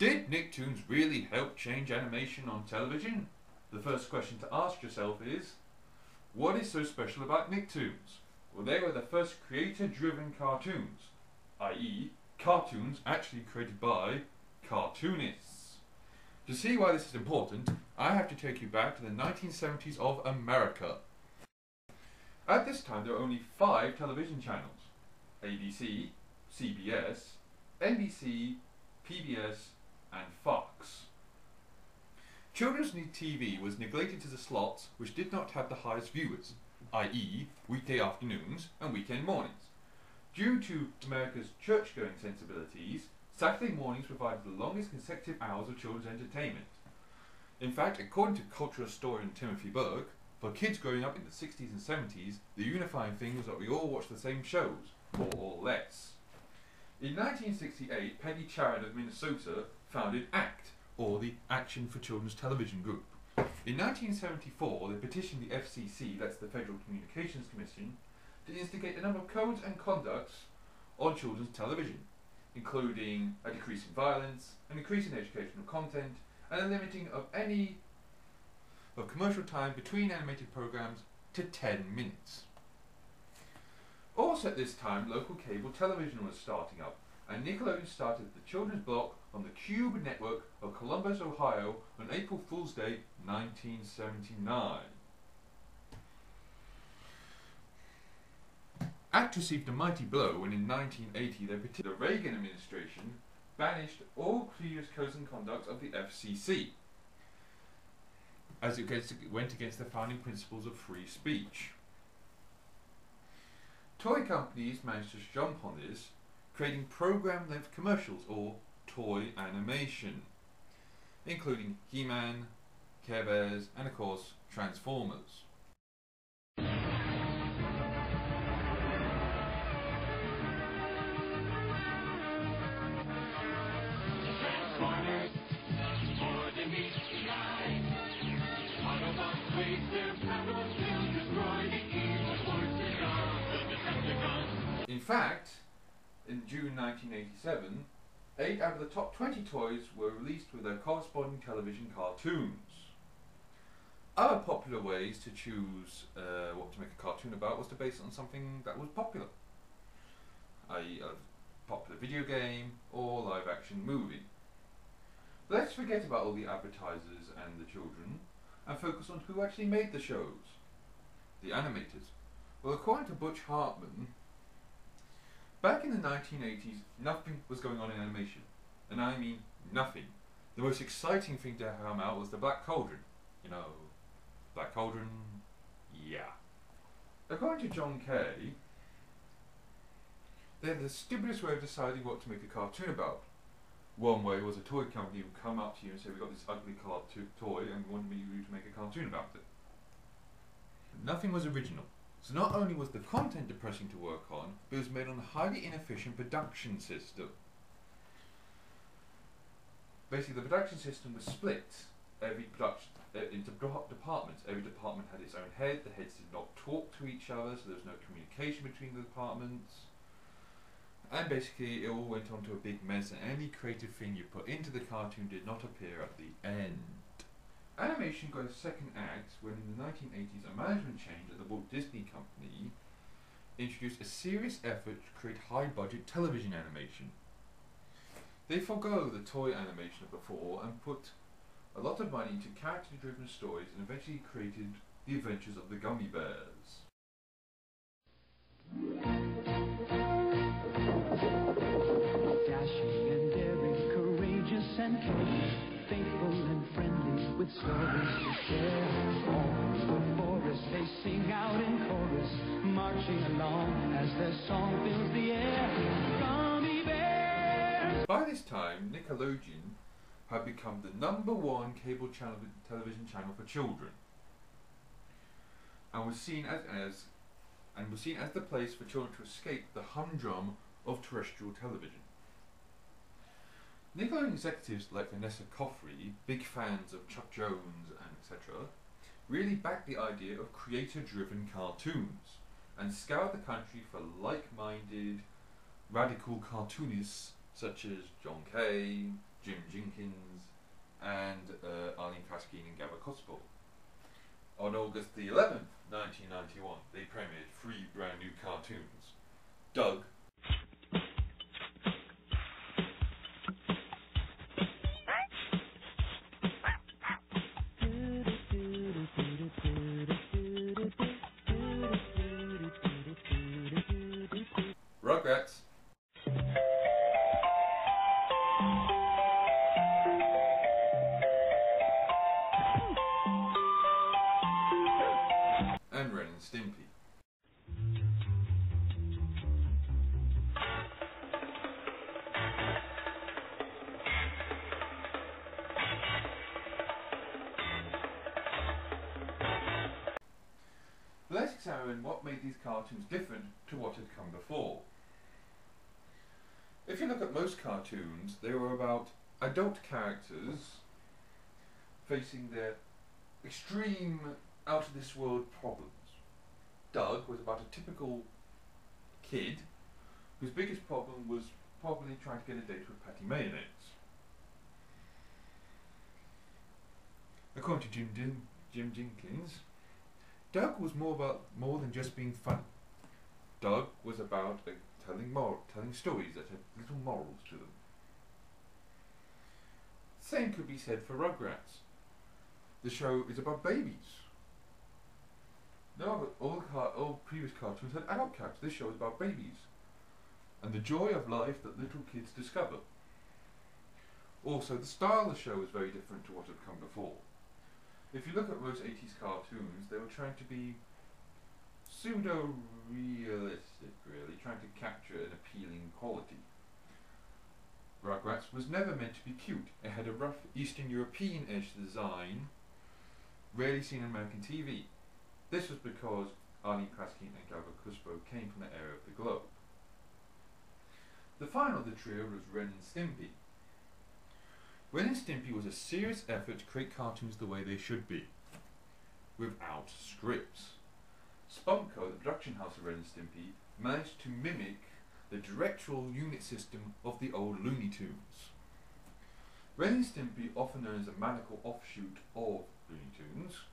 Did NickToons really help change animation on television? The first question to ask yourself is, what is so special about NickToons? Well, they were the first creator-driven cartoons, i.e. cartoons actually created by cartoonists. To see why this is important, I have to take you back to the 1970s of America. At this time, there were only 5 television channels: ABC, CBS, NBC, PBS, and Fox. Children's TV was neglected to the slots which did not have the highest viewers, i.e. weekday afternoons and weekend mornings. Due to America's church-going sensibilities, Saturday mornings provided the longest consecutive hours of children's entertainment. In fact, according to cultural historian Timothy Burke, for kids growing up in the 60s and 70s, the unifying thing was that we all watched the same shows, more or less. In 1968, Penny Charron of Minnesota founded ACT, or the Action for Children's Television Group. In 1974, they petitioned the FCC, that's the Federal Communications Commission, to instigate a number of codes and conducts on children's television, including a decrease in violence, an increase in educational content, and a limiting of commercial time between animated programs to 10 minutes. Also at this time, local cable television was starting up, and Nickelodeon started the children's block on the Cube network of Columbus, Ohio on April Fool's Day 1979. ACT received a mighty blow when in 1980 the Reagan administration banished all previous codes and conducts of the FCC, as it went against the founding principles of free speech. Toy companies managed to jump on this, creating program-length commercials, or toy animation, including He-Man, Care Bears, and of course Transformers. In fact, in June 1987, 8 out of the top 20 toys were released with their corresponding television cartoons. Other popular ways to choose what to make a cartoon about was to base it on something that was popular, i.e. a popular video game or live action movie. But let's forget about all the advertisers and the children and focus on who actually made the shows, the animators. Well, according to Butch Hartman, back in the 1980s, nothing was going on in animation. And I mean nothing. The most exciting thing to come out was the Black Cauldron. You know, Black Cauldron, yeah. According to John Kay, they had the stupidest way of deciding what to make a cartoon about. One way was a toy company would come up to you and say, "We've got this ugly toy and we want you to make a cartoon about it." Nothing was original. So not only was the content depressing to work on, but it was made on a highly inefficient production system. Basically, the production system was split into departments. Every department had its own head. The heads did not talk to each other, so there was no communication between the departments. And basically, it all went on to a big mess, and any creative thing you put into the cartoon did not appear at the end. Animation got a second act when in the 1980s a management change at the Walt Disney Company introduced a serious effort to create high-budget television animation. They forgo the toy animation of before and put a lot of money into character-driven stories and eventually created The Adventures of the Gummy Bears. Dashing and daring, courageous and caring, faithful and friendly, with stories to share. All through the forest they sing out in chorus, marching along as their song fills the air. Gummy bears! By this time, Nickelodeon had become the #1 cable television channel for children, and was seen as the place for children to escape the humdrum of terrestrial television. Nickelodeon executives like Vanessa Coffrey, big fans of Chuck Jones and etc., really backed the idea of creator-driven cartoons and scoured the country for like-minded, radical cartoonists such as John Kay, Jim Jenkins, and Arlene Paskin and Gabba Cospo. On August the 11th, 1991, they premiered 3 brand new cartoons. Doug, Rugrats, and Ren and Stimpy. Let's examine what made these cartoons different to what had come before. If you look at most cartoons, they were about adult characters facing their extreme out-of-this-world problems. Doug was about a typical kid whose biggest problem was probably trying to get a date with Patty Mayonnaise. According to Jim Jenkins, Doug was more than just being funny. Doug was about telling stories that had little morals to them. Same could be said for Rugrats. The show is about babies. No, all previous cartoons had adult characters. This show is about babies and the joy of life that little kids discover. Also, the style of the show is very different to what had come before. If you look at most 80s cartoons, they were trying to be pseudo-realistic, really, trying to capture an appealing quality. Rugrats was never meant to be cute. It had a rough Eastern European edge to the design, rarely seen on American TV. This was because Arlene Paskin and Gabba Cospo came from the area of the globe. The final of the trio was Ren and Stimpy. Ren and Stimpy was a serious effort to create cartoons the way they should be, without scripts. Spunko, the production house of Ren and Stimpy, managed to mimic the directorial unit system of the old Looney Tunes. Ren and Stimpy, often known as a maniacal offshoot of Looney Tunes,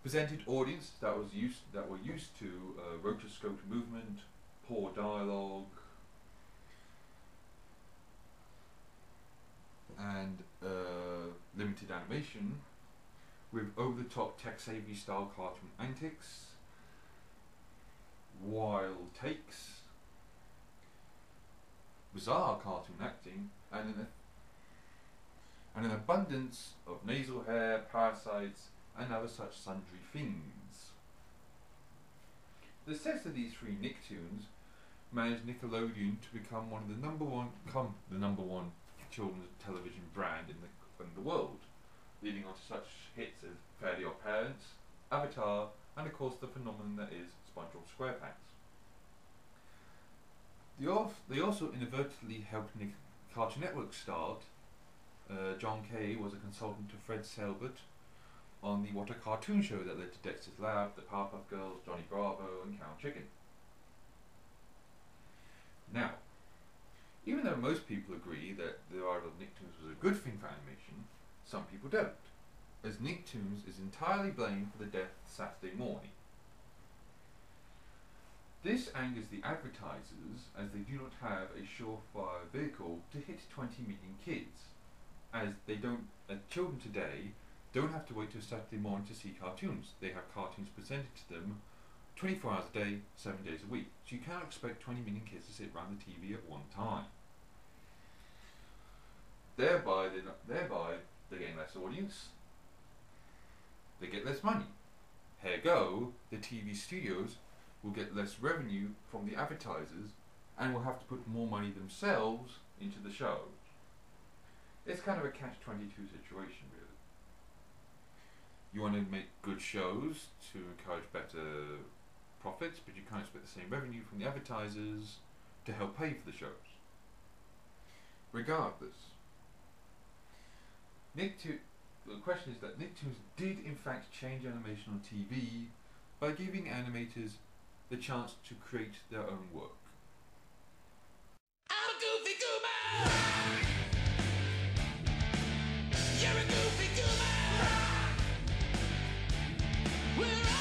presented audiences that were used to rotoscoped movement, poor dialogue, and limited animation, with over-the-top Tex-Avery style cartoon antics, wild takes, bizarre cartoon acting, and an abundance of nasal hair, parasites, and other such sundry things. The success of these 3 NickToons managed Nickelodeon to become the number one children's television brand in the world, leading on to such hits as Fairly Odd Parents, Avatar, and of course the phenomenon that is SpongeBob SquarePants. They also inadvertently helped Cartoon Network start. John Kay was a consultant to Fred Selbert on the What a Cartoon show that led to Dexter's Lab, the Powerpuff Girls, Johnny Bravo, and Cow Chicken. Now, even though most people agree that the arrival of NickToons was a good thing for animation, some people don't, as NickToons is entirely blamed for the death Saturday morning. This angers the advertisers, as they do not have a surefire vehicle to hit 20 million kids, as children today don't have to wait till Saturday morning to see cartoons. They have cartoons presented to them 24 hours a day, 7 days a week. So you cannot expect 20 million kids to sit around the TV at one time. Thereby, they're getting less audience. They get less money. Ergo, the TV studios will get less revenue from the advertisers and will have to put more money themselves into the show. It's kind of a catch-22 situation, really. You want to make good shows to encourage better profits, but you can't expect the same revenue from the advertisers to help pay for the shows. Regardless, the question is that NickToons did in fact change animation on TV by giving animators the chance to create their own work. I'm a goofy goober! We're